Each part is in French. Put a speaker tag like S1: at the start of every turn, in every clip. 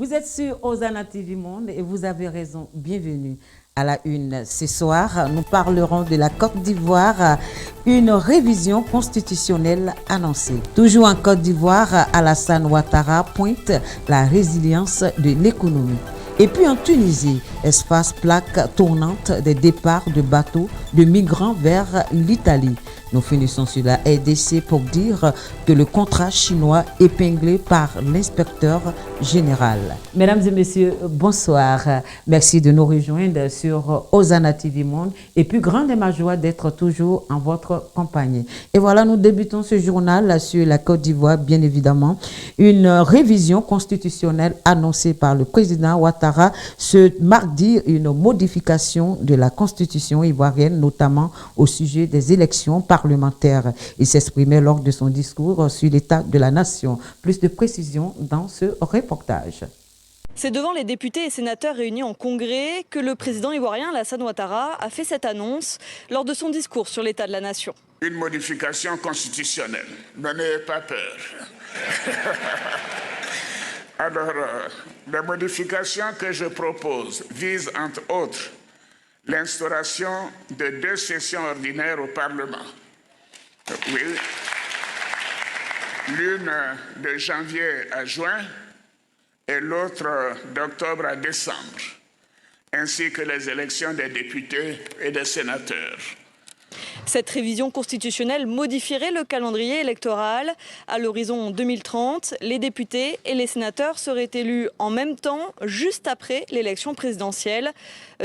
S1: Vous êtes sur Hosanna TV Monde et vous avez raison. Bienvenue à la une. Ce soir, nous parlerons de la Côte d'Ivoire, une révision constitutionnelle annoncée. Toujours en Côte d'Ivoire, Alassane Ouattara pointe la résilience de l'économie. Et puis en Tunisie, espace plaque tournante des départs de bateaux de migrants vers l'Italie. Nous finissons sur la RDC pour dire que le contrat chinois épinglé par l'inspecteur général. Mesdames et messieurs, bonsoir. Merci de nous rejoindre sur Hosanna TV Monde. Et puis, grande est ma joie d'être toujours en votre compagnie. Et voilà, nous débutons ce journal sur la Côte d'Ivoire, bien évidemment. Une révision constitutionnelle annoncée par le président Ouattara ce mardi, une modification de la constitution ivoirienne, notamment au sujet des élections parlementaires. Il s'exprimait lors de son discours sur l'état de la nation. Plus de précisions dans ce reportage.
S2: C'est devant les députés et sénateurs réunis en congrès que le président ivoirien Alassane Ouattara a fait cette annonce lors de son discours sur l'état de la nation.
S3: Une modification constitutionnelle, n'ayez pas peur. Alors, les modifications que je propose visent entre autres l'instauration de 2 sessions ordinaires au Parlement. Oui, l'une de janvier à juin et l'autre d'octobre à décembre, ainsi que les élections des députés et des sénateurs.
S2: Cette révision constitutionnelle modifierait le calendrier électoral. À l'horizon 2030, les députés et les sénateurs seraient élus en même temps, juste après l'élection présidentielle.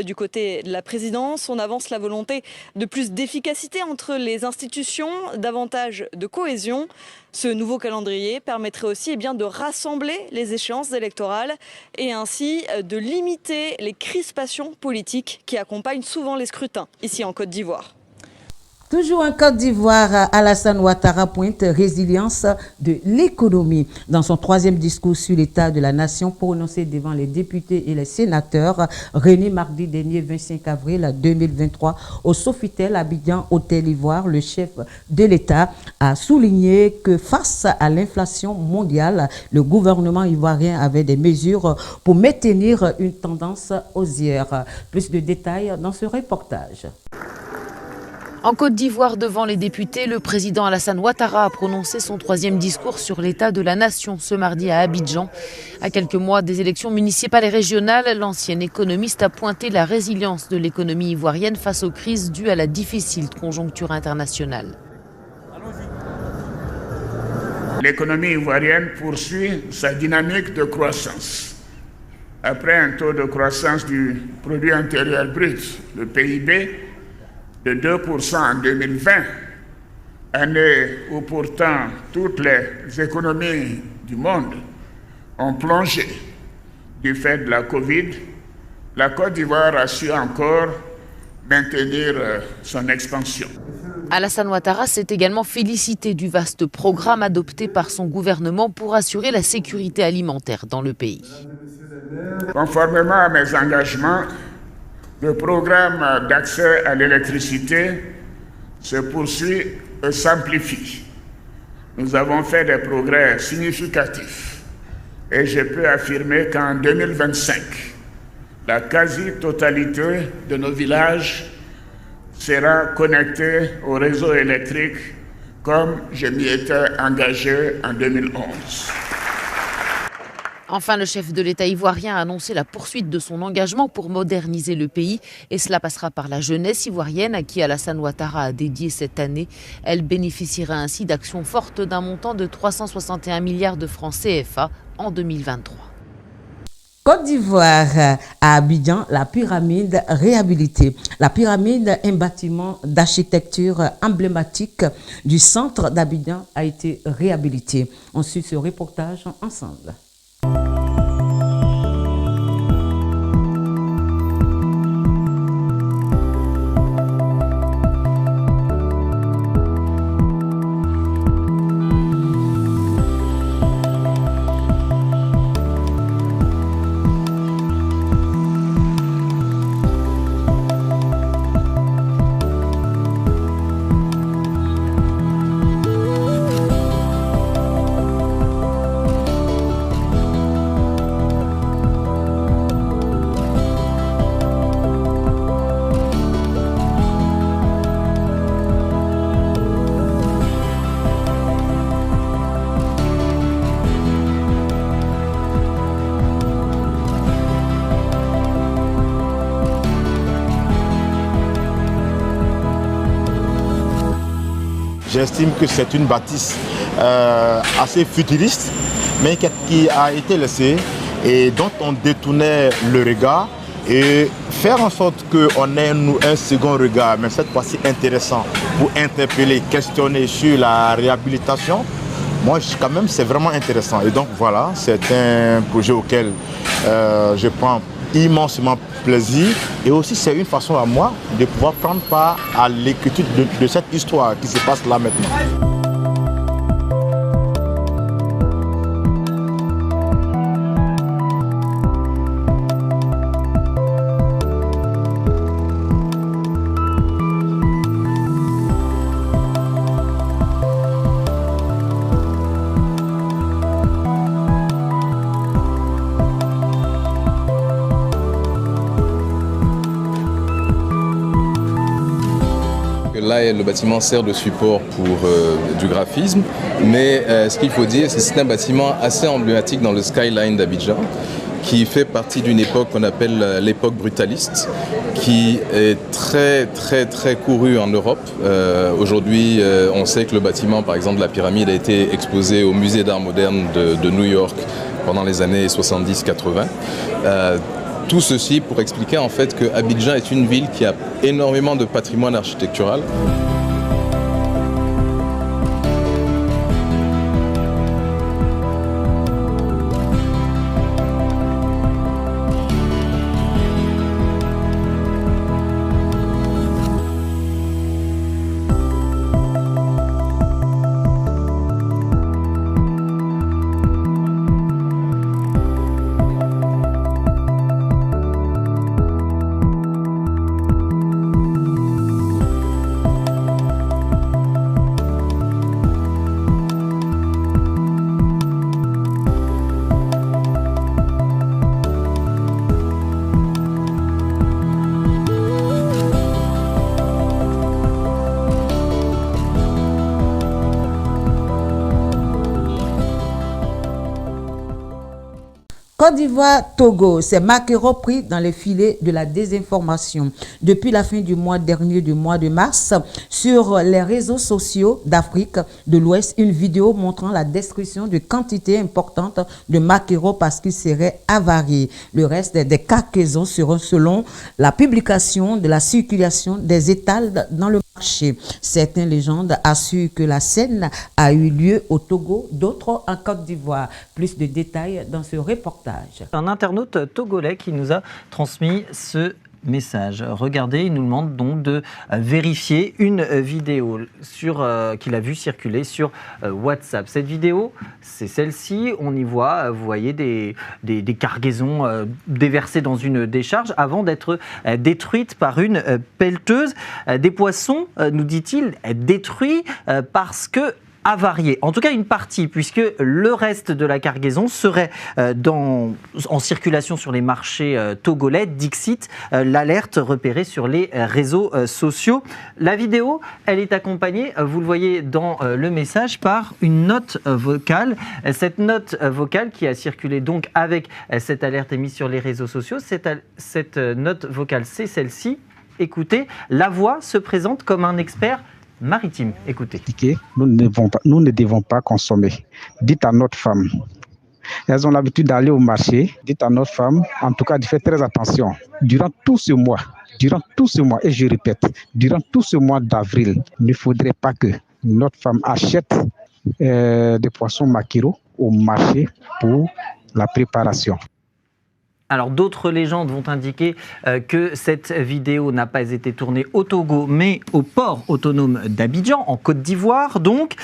S2: Du côté de la présidence, on avance la volonté de plus d'efficacité entre les institutions, davantage de cohésion. Ce nouveau calendrier permettrait aussi de rassembler les échéances électorales et ainsi de limiter les crispations politiques qui accompagnent souvent les scrutins ici en Côte d'Ivoire.
S1: Toujours en Côte d'Ivoire, Alassane Ouattara pointe résilience de l'économie. Dans son 3e discours sur l'état de la nation prononcé devant les députés et les sénateurs, réunis mardi dernier 25 avril 2023 au Sofitel Abidjan Hôtel Ivoire, le chef de l'État a souligné que face à l'inflation mondiale, le gouvernement ivoirien avait des mesures pour maintenir une tendance haussière. Plus de détails dans ce reportage.
S4: En Côte d'Ivoire, devant les députés, le président Alassane Ouattara a prononcé son 3e discours sur l'état de la nation ce mardi à Abidjan. À quelques mois des élections municipales et régionales, l'ancien économiste a pointé la résilience de l'économie ivoirienne face aux crises dues à la difficile conjoncture internationale.
S3: L'économie ivoirienne poursuit sa dynamique de croissance. Après un taux de croissance du produit intérieur brut, le PIB, de 2% en 2020, année où pourtant toutes les économies du monde ont plongé du fait de la Covid, la Côte d'Ivoire a su encore maintenir son expansion.
S4: Alassane Ouattara s'est également félicité du vaste programme adopté par son gouvernement pour assurer la sécurité alimentaire dans le pays.
S3: Conformément à mes engagements, le programme d'accès à l'électricité se poursuit et s'amplifie. Nous avons fait des progrès significatifs et je peux affirmer qu'en 2025, la quasi-totalité de nos villages sera connectée au réseau électrique comme je m'y étais engagé en 2011.
S4: Enfin, le chef de l'État ivoirien a annoncé la poursuite de son engagement pour moderniser le pays. Et cela passera par la jeunesse ivoirienne à qui Alassane Ouattara a dédié cette année. Elle bénéficiera ainsi d'actions fortes d'un montant de 361 milliards de francs CFA en 2023.
S1: Côte d'Ivoire, à Abidjan, la pyramide réhabilitée. La pyramide, un bâtiment d'architecture emblématique du centre d'Abidjan, a été réhabilitée. On suit ce reportage ensemble.
S5: j'estime que c'est une bâtisse assez futuriste, mais qui a été laissée et dont on détournait le regard. Et faire en sorte qu'on ait un second regard, mais cette fois-ci intéressant, pour interpeller, questionner sur la réhabilitation, moi quand même c'est vraiment intéressant. Et donc voilà, c'est un projet auquel je prends immensément plaisir. Et aussi c'est une façon à moi de pouvoir prendre part à l'écriture de cette histoire qui se passe là maintenant.
S6: Là, le bâtiment sert de support pour du graphisme, mais ce qu'il faut dire, c'est que c'est un bâtiment assez emblématique dans le skyline d'Abidjan, qui fait partie d'une époque qu'on appelle l'époque brutaliste, qui est très courue en Europe. Aujourd'hui, on sait que le bâtiment, par exemple, la pyramide, a été exposé au musée d'art moderne de New York pendant les années 70-80. Tout ceci pour expliquer en fait que Abidjan est une ville qui a énormément de patrimoine architectural.
S1: Côte d'Ivoire, Togo, c'est Makero pris dans les filets de la désinformation. Depuis la fin du mois dernier, du mois de mars, sur les réseaux sociaux d'Afrique de l'Ouest, une vidéo montrant la destruction de quantités importantes de Makero parce qu'il serait avarié. Le reste des cargaisons seront selon la publication de la circulation des étals dans le marché. Certaines légendes assurent que la scène a eu lieu au Togo, d'autres en Côte d'Ivoire. Plus de détails dans ce reportage.
S7: Un internaute togolais qui nous a transmis ce message. Regardez, il nous demande donc de vérifier une vidéo qu'il a vu circuler sur WhatsApp. Cette vidéo, c'est celle-ci. On y voit, vous voyez, des cargaisons déversées dans une décharge avant d'être détruites par une pelleteuse. Des poissons, nous dit-il, détruits parce que avarié. En tout cas, une partie, puisque le reste de la cargaison serait en circulation sur les marchés togolais. Dixit, l'alerte repérée sur les réseaux sociaux. La vidéo, elle est accompagnée, vous le voyez dans le message, par une note vocale. Cette note vocale qui a circulé donc avec cette alerte émise sur les réseaux sociaux, cette note vocale, c'est celle-ci. Écoutez, la voix se présente comme un expert maritime. Écoutez.
S8: Nous ne devons pas consommer. Dites à notre femme. Elles ont l'habitude d'aller au marché. Dites à notre femme, en tout cas, de faire très attention. Durant tout ce mois, et je répète, durant tout ce mois d'avril, il ne faudrait pas que notre femme achète des poissons makero au marché pour la préparation.
S7: Alors d'autres légendes vont indiquer que cette vidéo n'a pas été tournée au Togo, mais au port autonome d'Abidjan, en Côte d'Ivoire donc,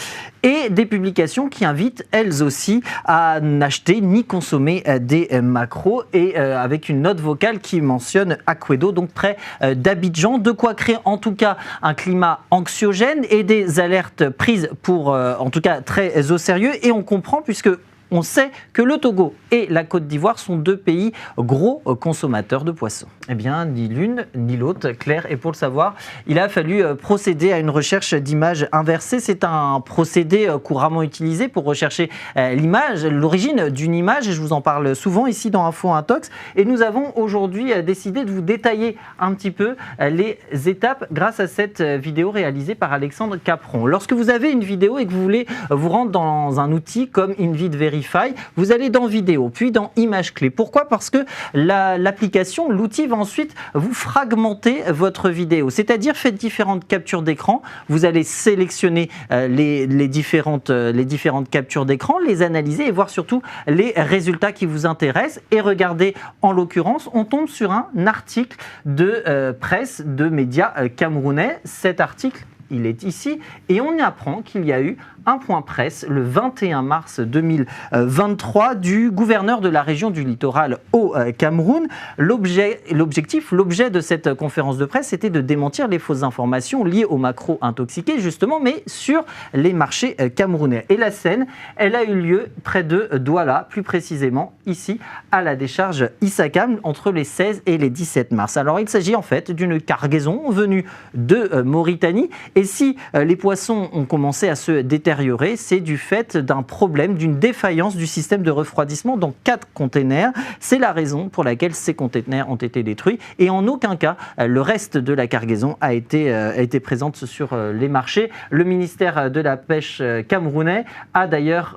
S7: et des publications qui invitent elles aussi à n'acheter ni consommer des maquereaux, et avec une note vocale qui mentionne Akwedo, donc près d'Abidjan, de quoi créer en tout cas un climat anxiogène et des alertes prises pour en tout cas très au sérieux, et on comprend puisque On sait que le Togo et la Côte d'Ivoire sont deux pays gros consommateurs de poissons. Eh bien, ni l'une ni l'autre, Claire. Et pour le savoir, il a fallu procéder à une recherche d'images inversées. C'est un procédé couramment utilisé pour rechercher l'image, l'origine d'une image. Et je vous en parle souvent ici dans Info Intox. Et nous avons aujourd'hui décidé de vous détailler un petit peu les étapes grâce à cette vidéo réalisée par Alexandre Capron. Lorsque vous avez une vidéo et que vous voulez vous rendre dans un outil comme InVidVerify, vous allez dans Vidéo, puis dans Images clés. Pourquoi ? Parce que l'application, l'outil va ensuite vous fragmenter votre vidéo. C'est-à-dire, faites différentes captures d'écran. Vous allez sélectionner les différentes captures d'écran, les analyser et voir surtout les résultats qui vous intéressent. Et regardez, en l'occurrence, on tombe sur un article de presse de médias camerounais. Cet article, il est ici et on y apprend qu'il y a eu un point presse le 21 mars 2023 du gouverneur de la région du littoral au Cameroun. L'objet de cette conférence de presse était de démentir les fausses informations liées aux macros intoxiqués justement, mais sur les marchés camerounais. Et la scène, elle a eu lieu près de Douala, plus précisément ici à la décharge Issakam entre les 16 et les 17 mars. Alors il s'agit en fait d'une cargaison venue de Mauritanie et si les poissons ont commencé à se détériorer, c'est du fait d'un problème, d'une défaillance du système de refroidissement dans 4 containers. C'est la raison pour laquelle ces containers ont été détruits et en aucun cas le reste de la cargaison a été présente sur les marchés. Le ministère de la Pêche camerounais a d'ailleurs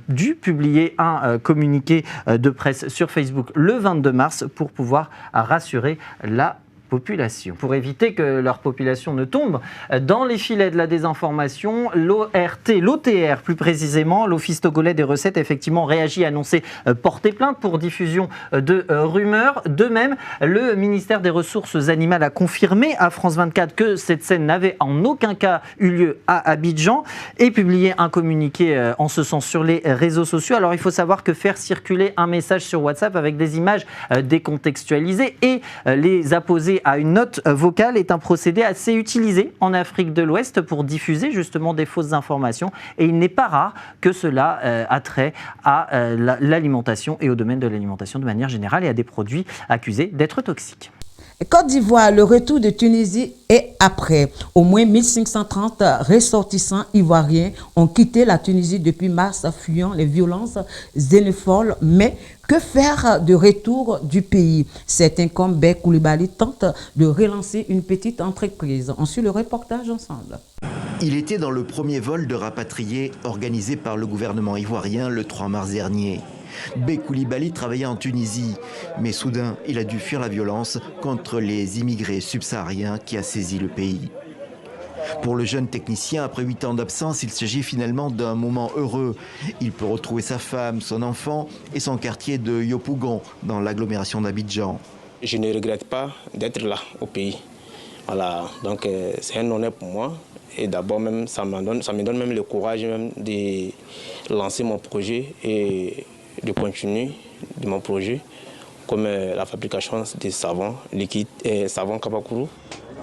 S7: dû publier un communiqué de presse sur Facebook le 22 mars pour pouvoir rassurer la population. Pour éviter que leur population ne tombe dans les filets de la désinformation, l'OTR plus précisément, l'Office togolais des recettes, effectivement réagit, annoncé porter plainte pour diffusion de rumeurs. De même, le ministère des Ressources animales a confirmé à France 24 que cette scène n'avait en aucun cas eu lieu à Abidjan et publié un communiqué en ce sens sur les réseaux sociaux. Alors il faut savoir que faire circuler un message sur WhatsApp avec des images décontextualisées et les apposer à une note vocale est un procédé assez utilisé en Afrique de l'Ouest pour diffuser justement des fausses informations et il n'est pas rare que cela a trait à l'alimentation et au domaine de l'alimentation de manière générale et à des produits accusés d'être toxiques.
S1: Côte d'Ivoire, le retour de Tunisie est après. Au moins 1530 ressortissants ivoiriens ont quitté la Tunisie depuis mars, fuyant les violences xénophobes. Mais que faire de retour du pays? Certains comme Bek Coulibaly tentent de relancer une petite entreprise. On suit le reportage ensemble.
S9: Il était dans le premier vol de rapatriés organisé par le gouvernement ivoirien le 3 mars dernier. Bek Coulibaly travaillait en Tunisie, mais soudain, il a dû fuir la violence contre les immigrés subsahariens qui a saisi le pays. Pour le jeune technicien, après 8 ans d'absence, il s'agit finalement d'un moment heureux. Il peut retrouver sa femme, son enfant et son quartier de Yopougon, dans l'agglomération d'Abidjan.
S10: Je ne regrette pas d'être là, au pays. Voilà, donc c'est un honneur pour moi. Et d'abord, même, ça me donne même le courage même de lancer mon projet et de continuer de mon projet, comme la fabrication des savons liquides et savons Kabakourou.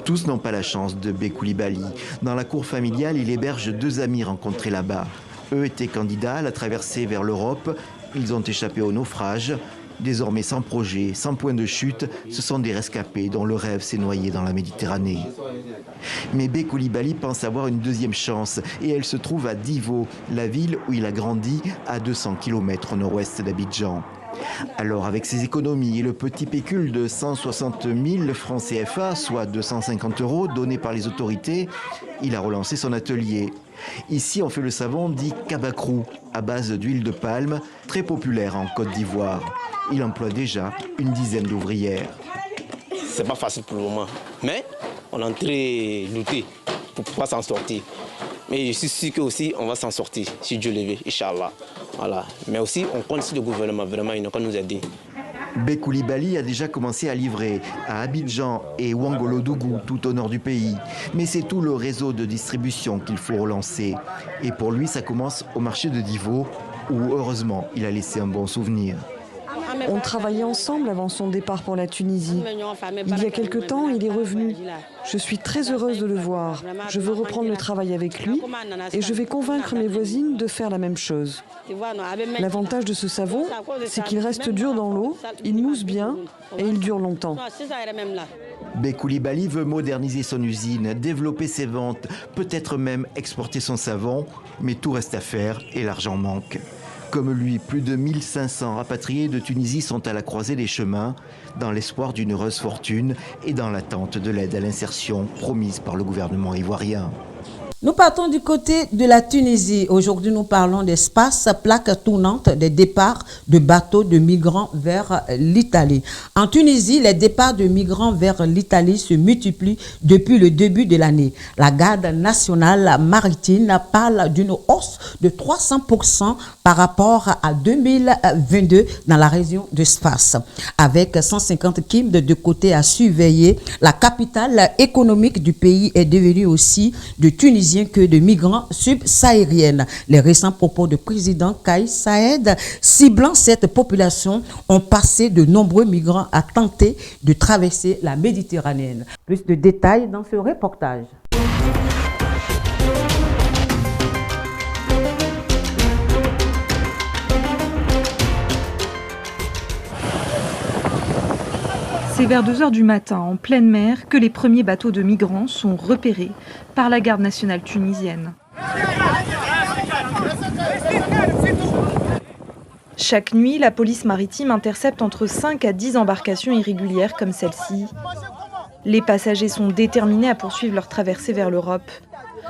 S9: Tous n'ont pas la chance de Bek Coulibaly. Dans la cour familiale, il héberge 2 amis rencontrés là-bas. Eux étaient candidats à la traversée vers l'Europe. Ils ont échappé au naufrage. Désormais sans projet, sans point de chute, ce sont des rescapés dont le rêve s'est noyé dans la Méditerranée. Mais Bek Coulibaly pense avoir une deuxième chance et elle se trouve à Divo, la ville où il a grandi à 200 km au nord-ouest d'Abidjan. Alors avec ses économies et le petit pécule de 160 000 francs CFA, soit 250 € donnés par les autorités, il a relancé son atelier. Ici, on fait le savon dit Kabakourou, à base d'huile de palme, très populaire en Côte d'Ivoire. Il emploie déjà une dizaine d'ouvrières.
S10: C'est pas facile pour le moment, mais on est en train de lutter pour pouvoir s'en sortir. Mais je suis sûr qu'aussi on va s'en sortir, si Dieu le veut, Inch'Allah. Voilà. Mais aussi, on compte sur le gouvernement, vraiment, il n'a qu'à nous aider.
S9: Bek Coulibaly a déjà commencé à livrer à Abidjan et Ouangolodougou, tout au nord du pays. Mais c'est tout le réseau de distribution qu'il faut relancer. Et pour lui, ça commence au marché de Divo, où heureusement, il a laissé un bon souvenir.
S11: On travaillait ensemble avant son départ pour la Tunisie. Il y a quelque temps, il est revenu. Je suis très heureuse de le voir. Je veux reprendre le travail avec lui et je vais convaincre mes voisines de faire la même chose. L'avantage de ce savon, c'est qu'il reste dur dans l'eau, il mousse bien et il dure longtemps.
S9: Bekoulibaly veut moderniser son usine, développer ses ventes, peut-être même exporter son savon, mais tout reste à faire et l'argent manque. Comme lui, plus de 1500 rapatriés de Tunisie sont à la croisée des chemins, dans l'espoir d'une heureuse fortune et dans l'attente de l'aide à l'insertion promise par le gouvernement ivoirien.
S1: Nous partons du côté de la Tunisie. Aujourd'hui, nous parlons d'espace, plaque tournante des départs de bateaux de migrants vers l'Italie. En Tunisie, les départs de migrants vers l'Italie se multiplient depuis le début de l'année. La garde nationale maritime parle d'une hausse de 300% par rapport à 2022 dans la région de Sfax. Avec 150 kims de côté à surveiller, la capitale économique du pays est devenue aussi de Tunisie que de migrants subsahariennes. Les récents propos du président Kais Saied ciblant cette population ont passé de nombreux migrants à tenter de traverser la Méditerranée. Plus de détails dans ce reportage.
S12: C'est vers 2 h du matin, en pleine mer, que les premiers bateaux de migrants sont repérés par la garde nationale tunisienne. Chaque nuit, la police maritime intercepte entre 5 à 10 embarcations irrégulières comme celle-ci. Les passagers sont déterminés à poursuivre leur traversée vers l'Europe,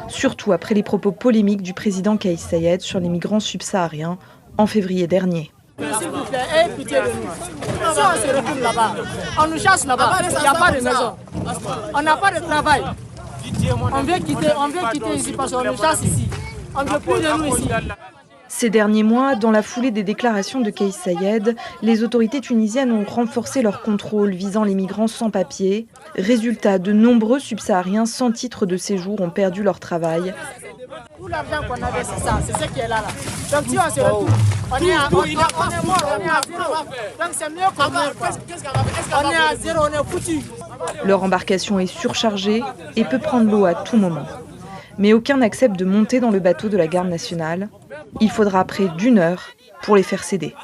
S12: surtout après les propos polémiques du président Kais Saied sur les migrants subsahariens en février dernier.
S13: S'il vous plaît, écoutez-le-nous. Si on se retrouve là-bas, on nous chasse là-bas, il n'y a pas de maison. On n'a pas de travail. On veut quitter ici parce qu'on nous chasse ici. On ne veut plus de nous ici.
S12: Ces derniers mois, dans la foulée des déclarations de Kais Saied, les autorités tunisiennes ont renforcé leur contrôle visant les migrants sans papier. Résultat, de nombreux subsahariens sans titre de séjour ont perdu leur travail.
S13: Tout l'argent qu'on avait, c'est ça, c'est ce qui est là. Donc si on se retrouve, on est mort, on est à zéro. Donc c'est mieux qu'on meure. On est à zéro, on est foutu.
S12: Leur embarcation est surchargée et peut prendre l'eau à tout moment. Mais aucun n'accepte de monter dans le bateau de la garde nationale. Il faudra près d'1 heure pour les faire céder.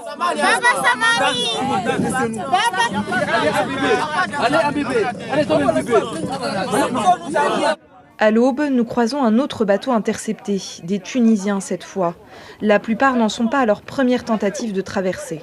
S12: À l'aube, nous croisons un autre bateau intercepté, des Tunisiens cette fois. La plupart n'en sont pas à leur première tentative de traversée.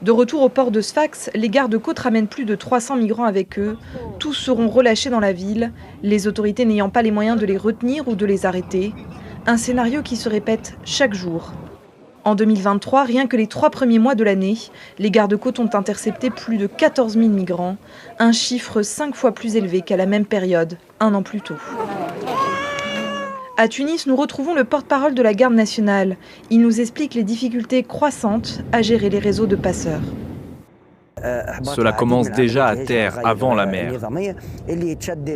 S12: De retour au port de Sfax, les gardes-côtes ramènent plus de 300 migrants avec eux. Tous seront relâchés dans la ville, les autorités n'ayant pas les moyens de les retenir ou de les arrêter. Un scénario qui se répète chaque jour. En 2023, rien que les 3 premiers mois de l'année, les gardes-côtes ont intercepté plus de 14 000 migrants, un chiffre 5 fois plus élevé qu'à la même période, 1 an plus tôt. À Tunis, nous retrouvons le porte-parole de la garde nationale. Il nous explique les difficultés croissantes à gérer les réseaux de passeurs.
S14: Cela commence déjà à terre, avant la mer.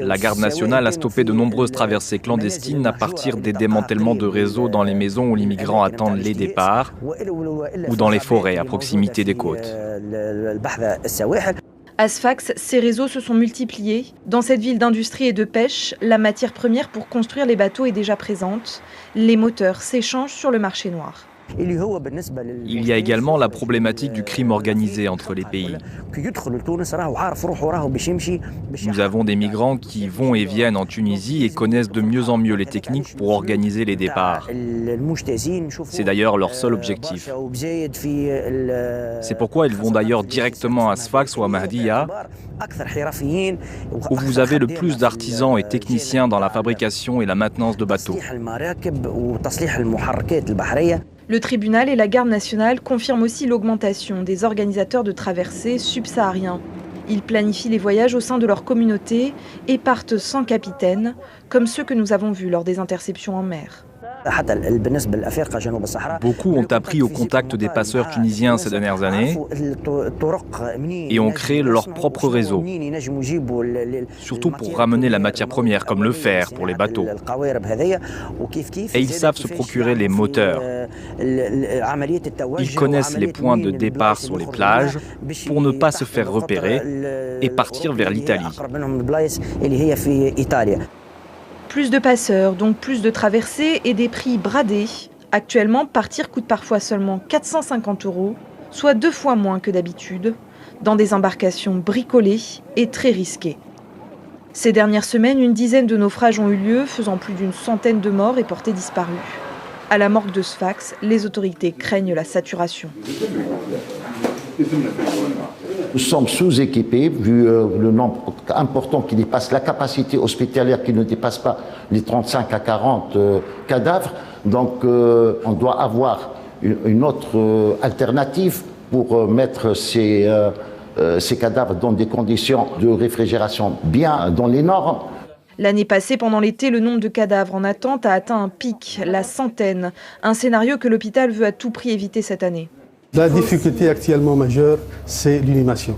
S14: La garde nationale a stoppé de nombreuses traversées clandestines à partir des démantèlements de réseaux dans les maisons où les migrants attendent les départs ou dans les forêts à proximité des côtes.
S12: À Sfax, ces réseaux se sont multipliés. Dans cette ville d'industrie et de pêche, la matière première pour construire les bateaux est déjà présente. Les moteurs s'échangent sur le marché noir.
S14: Il y a également la problématique du crime organisé entre les pays. Nous avons des migrants qui vont et viennent en Tunisie et connaissent de mieux en mieux les techniques pour organiser les départs. C'est d'ailleurs leur seul objectif. C'est pourquoi ils vont d'ailleurs directement à Sfax ou à Mahdia, où vous avez le plus d'artisans et techniciens dans la fabrication et la maintenance de bateaux.
S12: Le tribunal et la garde nationale confirment aussi l'augmentation des organisateurs de traversées subsahariens. Ils planifient les voyages au sein de leur communauté et partent sans capitaine, comme ceux que nous avons vus lors des interceptions en mer.
S14: Beaucoup ont appris au contact des passeurs tunisiens ces dernières années et ont créé leur propre réseau, surtout pour ramener la matière première comme le fer pour les bateaux. Et ils savent se procurer les moteurs. Ils connaissent les points de départ sur les plages pour ne pas se faire repérer et partir vers l'Italie.
S12: Plus de passeurs, donc plus de traversées et des prix bradés. Actuellement, partir coûte parfois seulement 450 €, soit 2 fois moins que d'habitude, dans des embarcations bricolées et très risquées. Ces dernières semaines, une dizaine de naufrages ont eu lieu, faisant plus d'une centaine de morts et portés disparus. À la morgue de Sfax, les autorités craignent la saturation.
S15: Nous sommes sous-équipés, vu le nombre important qui dépasse la capacité hospitalière qui ne dépasse pas les 35 à 40 cadavres. Donc on doit avoir une autre alternative pour mettre ces cadavres dans des conditions de réfrigération bien dans les normes.
S12: L'année passée, pendant l'été, le nombre de cadavres en attente a atteint un pic, la centaine. Un scénario que l'hôpital veut à tout prix éviter cette année.
S16: La difficulté actuellement majeure, c'est l'inhumation.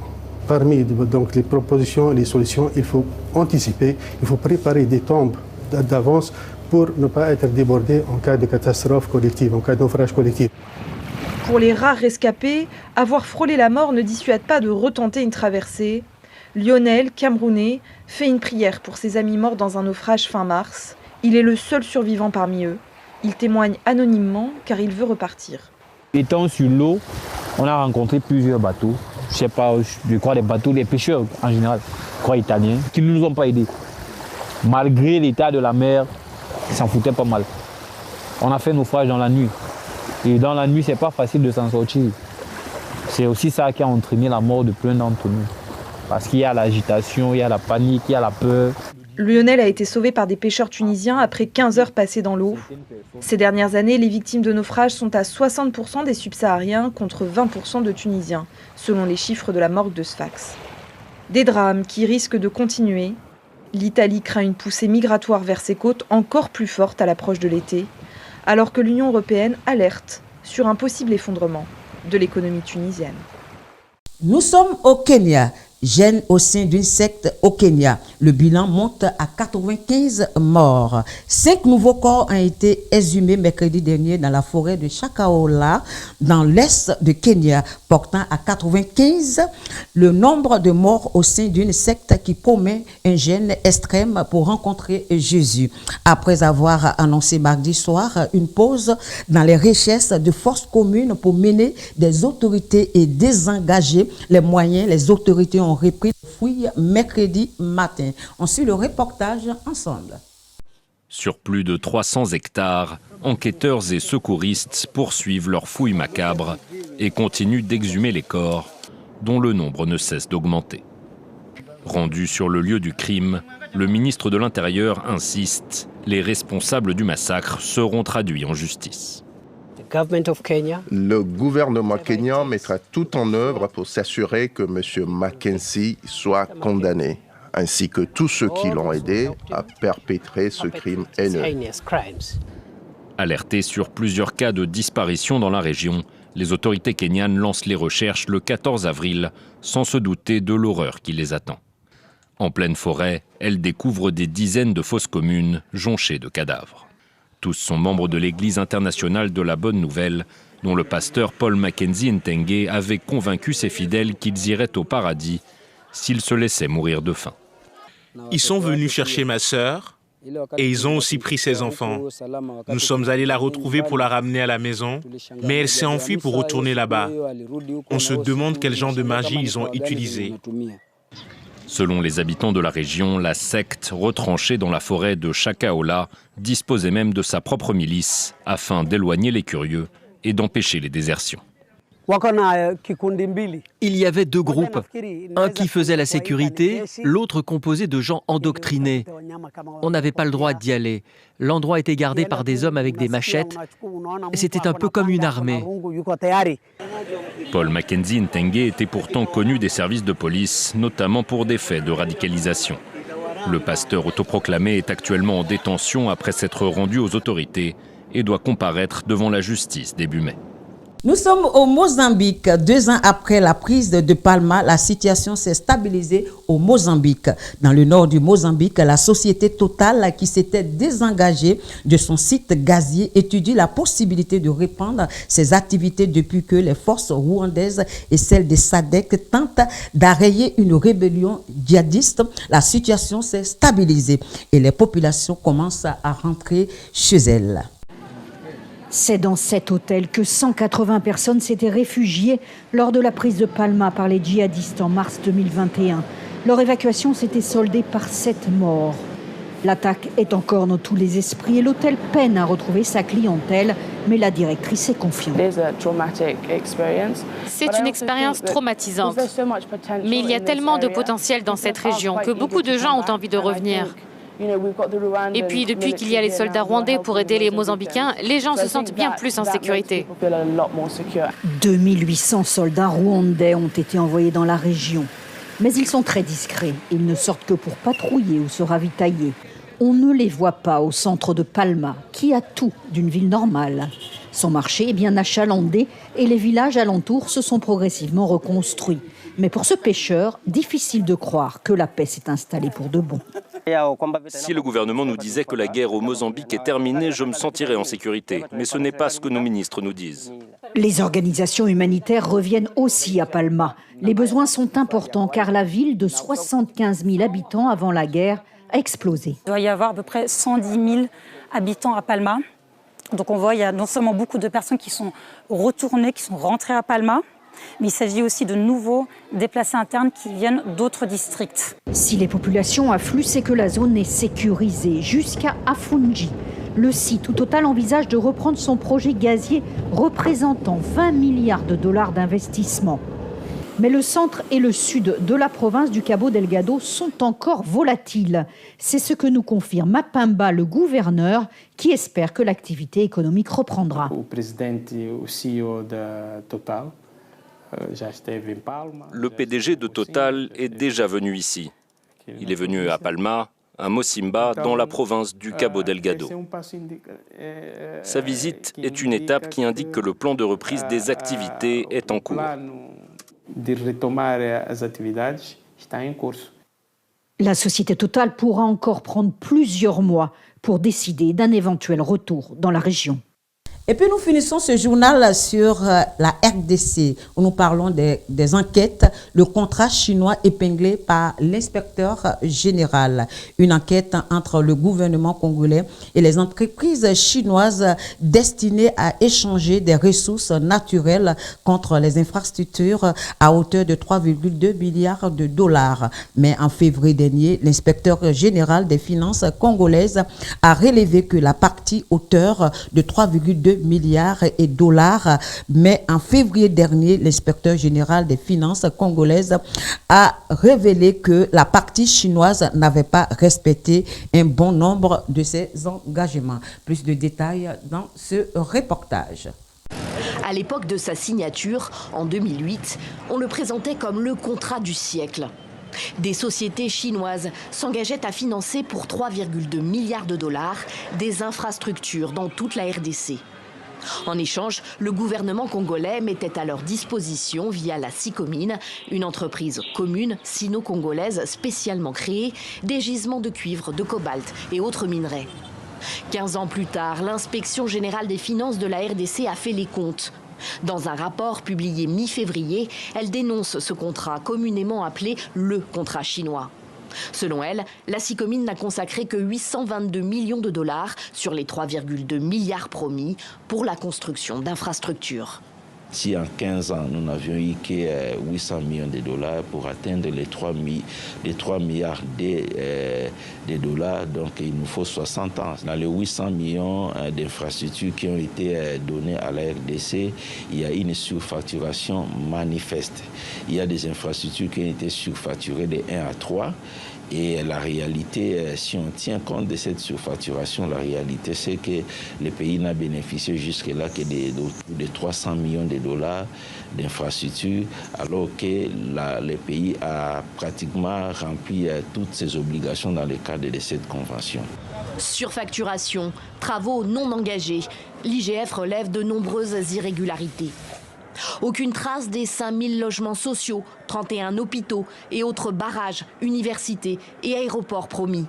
S16: Parmi donc, les propositions et les solutions, il faut anticiper, il faut préparer des tombes d'avance pour ne pas être débordé en cas de catastrophe collective, en cas de naufrage collectif.
S12: Pour les rares rescapés, avoir frôlé la mort ne dissuade pas de retenter une traversée. Lionel, Camerounais, fait une prière pour ses amis morts dans un naufrage fin mars. Il est le seul survivant parmi eux. Il témoigne anonymement car il veut repartir.
S17: Étant sur l'eau, on a rencontré plusieurs bateaux. Je sais pas, je crois des bateaux, des pêcheurs en général, je crois italiens, qui ne nous ont pas aidés. Malgré l'état de la mer, ils s'en foutaient pas mal. On a fait naufrage dans la nuit. Et dans la nuit, c'est pas facile de s'en sortir. C'est aussi ça qui a entraîné la mort de plein d'entre nous. Parce qu'il y a l'agitation, il y a la panique, il y a la peur.
S12: Lionel a été sauvé par des pêcheurs tunisiens après 15 heures passées dans l'eau. Ces dernières années, les victimes de naufrage sont à 60% des subsahariens contre 20% de Tunisiens, selon les chiffres de la morgue de Sfax. Des drames qui risquent de continuer. L'Italie craint une poussée migratoire vers ses côtes encore plus forte à l'approche de l'été, alors que l'Union européenne alerte sur un possible effondrement de l'économie tunisienne.
S1: Nous sommes au Kenya. Gène au sein d'une secte au Kenya. Le bilan monte à 95 morts. 5 nouveaux corps ont été exhumés mercredi dernier dans la forêt de Shakahola, dans l'est de Kenya, portant à 95 le nombre de morts au sein d'une secte qui promet un gène extrême pour rencontrer Jésus. Après avoir annoncé mardi soir une pause dans les recherches de forces communes pour mener des autorités et désengager les moyens, les autorités ont repris les fouilles mercredi matin. On suit le reportage ensemble.
S14: Sur plus de 300 hectares, enquêteurs et secouristes poursuivent leurs fouilles macabres et continuent d'exhumer les corps, dont le nombre ne cesse d'augmenter. Rendu sur le lieu du crime, le ministre de l'Intérieur insiste, les responsables du massacre seront traduits en justice.
S5: Le gouvernement kenyan mettra tout en œuvre pour s'assurer que M. Mackenzie soit condamné, ainsi que tous ceux qui l'ont aidé à perpétrer ce crime haineux.
S14: Alertés sur plusieurs cas de disparition dans la région, les autorités kenyanes lancent les recherches le 14 avril, sans se douter de l'horreur qui les attend. En pleine forêt, elles découvrent des dizaines de fosses communes jonchées de cadavres. Tous sont membres de l'Église internationale de la Bonne Nouvelle, dont le pasteur Paul Mackenzie Ntenge avait convaincu ses fidèles qu'ils iraient au paradis s'ils se laissaient mourir de faim.
S18: Ils sont venus chercher ma sœur et ils ont aussi pris ses enfants. Nous sommes allés la retrouver pour la ramener à la maison, mais elle s'est enfuie pour retourner là-bas. On se demande quel genre de magie ils ont utilisé.
S14: Selon les habitants de la région, la secte, retranchée dans la forêt de Shakahola, disposait même de sa propre milice afin d'éloigner les curieux et d'empêcher les désertions.
S19: Il y avait 2 groupes, un qui faisait la sécurité, l'autre composé de gens endoctrinés. On n'avait pas le droit d'y aller. L'endroit était gardé par des hommes avec des machettes. C'était un peu comme une armée.
S14: Paul Mackenzie Ntenge était pourtant connu des services de police, notamment pour des faits de radicalisation. Le pasteur autoproclamé est actuellement en détention après s'être rendu aux autorités et doit comparaître devant la justice début mai.
S1: Nous sommes au Mozambique. 2 ans après la prise de Palma, la situation s'est stabilisée au Mozambique. Dans le nord du Mozambique, la société Total, qui s'était désengagée de son site gazier, étudie la possibilité de reprendre ses activités depuis que les forces rwandaises et celles des SADC tentent d'arrayer une rébellion djihadiste. La situation s'est stabilisée et les populations commencent à rentrer chez elles.
S20: C'est dans cet hôtel que 180 personnes s'étaient réfugiées lors de la prise de Palma par les djihadistes en mars 2021. Leur évacuation s'était soldée par 7 morts. L'attaque est encore dans tous les esprits et l'hôtel peine à retrouver sa clientèle, mais la directrice est confiante.
S21: C'est une expérience traumatisante, mais il y a tellement de potentiel dans cette région que beaucoup de gens ont envie de revenir. Et puis, depuis qu'il y a les soldats rwandais pour aider les Mozambicains, les gens se sentent bien plus en sécurité.
S20: 2800 soldats rwandais ont été envoyés dans la région. Mais ils sont très discrets. Ils ne sortent que pour patrouiller ou se ravitailler. On ne les voit pas au centre de Palma, qui a tout d'une ville normale. Son marché est bien achalandé et les villages alentours se sont progressivement reconstruits. Mais pour ce pêcheur, difficile de croire que la paix s'est installée pour de bon.
S22: Si le gouvernement nous disait que la guerre au Mozambique est terminée, je me sentirais en sécurité. Mais ce n'est pas ce que nos ministres nous disent.
S20: Les organisations humanitaires reviennent aussi à Palma. Les besoins sont importants car la ville de 75 000 habitants avant la guerre a explosé.
S23: Il doit y avoir à peu près 110 000 habitants à Palma. Donc on voit qu'il y a non seulement beaucoup de personnes qui sont retournées, qui sont rentrées à Palma, mais il s'agit aussi de nouveaux déplacés internes qui viennent d'autres districts.
S20: Si les populations affluent, c'est que la zone est sécurisée jusqu'à Afungi. Le site où Total envisage de reprendre son projet gazier représentant 20 milliards de dollars d'investissement. Mais le centre et le sud de la province du Cabo Delgado sont encore volatiles. C'est ce que nous confirme Mapamba, le gouverneur, qui espère que l'activité économique reprendra.
S22: Le PDG de Total est déjà venu ici. Il est venu à Palma, à Mocimboa, dans la province du Cabo Delgado. Sa visite est une étape qui indique que le plan de reprise des activités est en cours.
S20: La société Total pourra encore prendre plusieurs mois pour décider d'un éventuel retour dans la région.
S1: Et puis nous finissons ce journal sur la RDC, où nous parlons des enquêtes, le contrat chinois épinglé par l'inspecteur général. Une enquête entre le gouvernement congolais et les entreprises chinoises destinées à échanger des ressources naturelles contre les infrastructures à hauteur de 3,2 milliards de dollars. Mais en février dernier, l'inspecteur général des finances congolaises a relevé que la partie hauteur de 3,2 milliards de dollars, mais en février dernier, l'inspecteur général des finances congolaises a révélé que la partie chinoise n'avait pas respecté un bon nombre de ses engagements. Plus de détails dans ce reportage.
S24: À l'époque de sa signature, en 2008, on le présentait comme le contrat du siècle. Des sociétés chinoises s'engageaient à financer pour 3,2 milliards de dollars des infrastructures dans toute la RDC. En échange, le gouvernement congolais mettait à leur disposition, via la SICOMINE, une entreprise commune sino-congolaise spécialement créée, des gisements de cuivre, de cobalt et autres minerais. 15 ans plus tard, l'inspection générale des finances de la RDC a fait les comptes. Dans un rapport publié mi-février, elle dénonce ce contrat communément appelé le contrat chinois. Selon elle, la SICOMINE n'a consacré que 822 millions de dollars sur les 3,2 milliards promis pour la construction d'infrastructures.
S25: Si en 15 ans, nous n'avions eu que 800 millions de dollars pour atteindre les 3 milliards de dollars, donc il nous faut 60 ans. Dans les 800 millions d'infrastructures qui ont été données à la RDC, il y a une surfacturation manifeste. Il y a des infrastructures qui ont été surfacturées de 1 à 3. Et la réalité, si on tient compte de cette surfacturation, la réalité, c'est que le pays n'a bénéficié jusque-là que de 300 millions de dollars d'infrastructures, alors que le pays a pratiquement rempli toutes ses obligations dans le cadre de cette convention.
S24: Surfacturation, travaux non engagés. L'IGF relève de nombreuses irrégularités. Aucune trace des 5000 logements sociaux, 31 hôpitaux et autres barrages, universités et aéroports promis.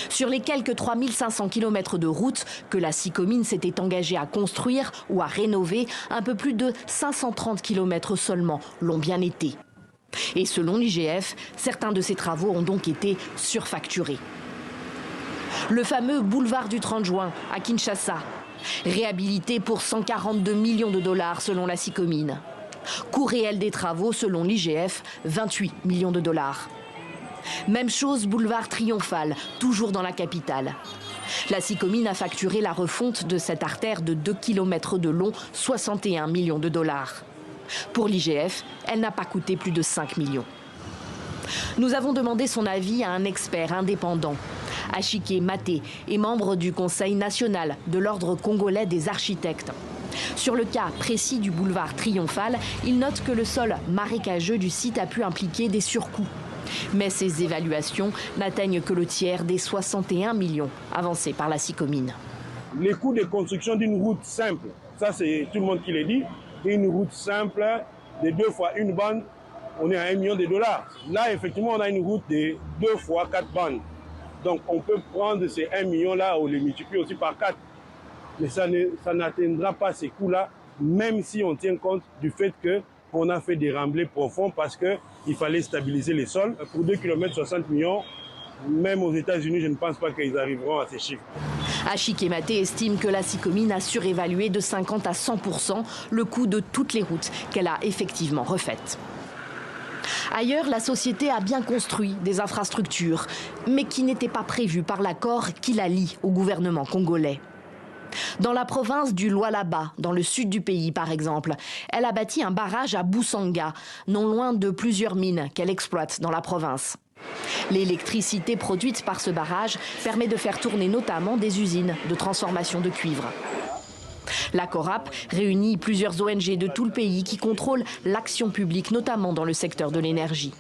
S24: Sur les quelques 3500 km de routes que la Sicomine s'était engagée à construire ou à rénover, un peu plus de 530 km seulement l'ont bien été. Et selon l'IGF, certains de ces travaux ont donc été surfacturés. Le fameux boulevard du 30 juin à Kinshasa, réhabilité pour 142 millions de dollars selon la Sicomine. Coût réel des travaux selon l'IGF, 28 millions de dollars. Même chose boulevard Triomphal, toujours dans la capitale. La Sicomine a facturé la refonte de cette artère de 2 km de long, 61 millions de dollars. Pour l'IGF, elle n'a pas coûté plus de 5 millions. Nous avons demandé son avis à un expert indépendant. Achike Maté est membre du Conseil national de l'Ordre congolais des architectes. Sur le cas précis du boulevard Triomphal, il note que le sol marécageux du site a pu impliquer des surcoûts. Mais ces évaluations n'atteignent que le tiers des 61 millions avancés par la Sicomine.
S2: Les coûts de construction d'une route simple, ça c'est tout le monde qui le dit, une route simple de 2 fois une bande, on est à 1 million de dollars. Là, effectivement, on a une route de 2 fois 4 bandes. Donc, on peut prendre ces 1 million-là, on les multiplie aussi par 4. Mais ça n'atteindra pas ces coûts-là, même si on tient compte du fait qu'on a fait des remblais profonds parce qu'il fallait stabiliser les sols. Pour 2 km, 60 millions, même aux États-Unis, je ne pense pas qu'ils arriveront à ces chiffres.
S24: Achike Maté estime que la Sicomine a surévalué de 50 à 100% le coût de toutes les routes qu'elle a effectivement refaites. Ailleurs, la société a bien construit des infrastructures, mais qui n'étaient pas prévues par l'accord qui la lie au gouvernement congolais. Dans la province du Lualaba, dans le sud du pays par exemple, elle a bâti un barrage à Boussanga, non loin de plusieurs mines qu'elle exploite dans la province. L'électricité produite par ce barrage permet de faire tourner notamment des usines de transformation de cuivre. La CORAP réunit plusieurs ONG de tout le pays qui contrôlent l'action publique, notamment dans le secteur de l'énergie.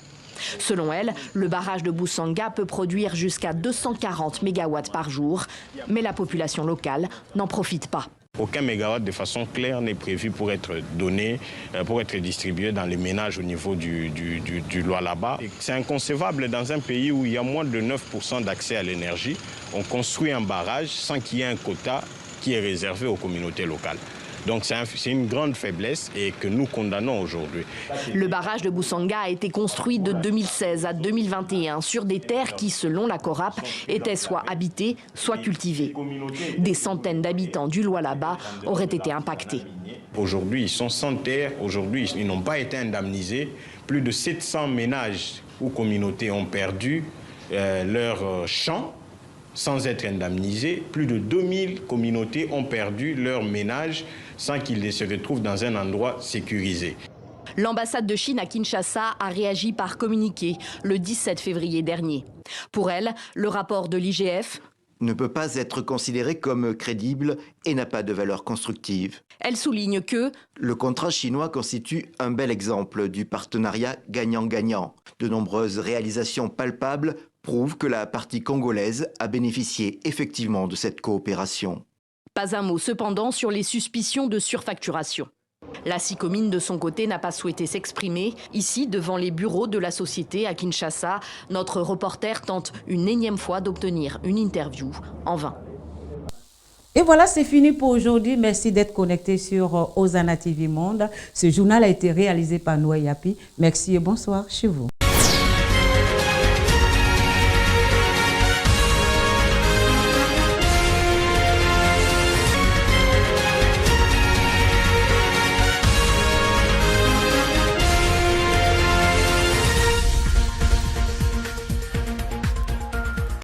S24: Selon elle, le barrage de Boussanga peut produire jusqu'à 240 mégawatts par jour, mais la population locale n'en profite pas.
S10: Aucun mégawatt de façon claire n'est prévu pour être donné, pour être distribué dans les ménages au niveau du Lualaba. C'est inconcevable dans un pays où il y a moins de 9% d'accès à l'énergie. On construit un barrage sans qu'il y ait un quota qui est réservé aux communautés locales. Donc c'est une grande faiblesse et que nous condamnons aujourd'hui.
S24: Le barrage de Boussanga a été construit de 2016 à 2021 sur des terres qui, selon la CORAP, étaient soit habitées, soit cultivées. Des centaines d'habitants du Lualaba auraient été impactés.
S10: Aujourd'hui, ils sont sans terre. Aujourd'hui, ils n'ont pas été indemnisés. Plus de 700 ménages ou communautés ont perdu leurs champs sans être indemnisés. Plus de 2000 communautés ont perdu leurs ménages sans qu'ils se retrouvent dans un endroit sécurisé.
S24: L'ambassade de Chine à Kinshasa a réagi par communiqué le 17 février dernier. Pour elle, le rapport de l'IGF
S9: ne peut pas être considéré comme crédible et n'a pas de valeur constructive.
S24: Elle souligne que
S9: le contrat chinois constitue un bel exemple du partenariat gagnant-gagnant. De nombreuses réalisations palpables prouvent que la partie congolaise a bénéficié effectivement de cette coopération.
S24: Pas un mot cependant sur les suspicions de surfacturation. La Sicomine de son côté n'a pas souhaité s'exprimer. Ici, devant les bureaux de la société à Kinshasa, notre reporter tente une énième fois d'obtenir une interview en vain.
S1: Et voilà, c'est fini pour aujourd'hui. Merci d'être connecté sur Hosanna TV Monde. Ce journal a été réalisé par Noé Yapi. Merci et bonsoir chez vous.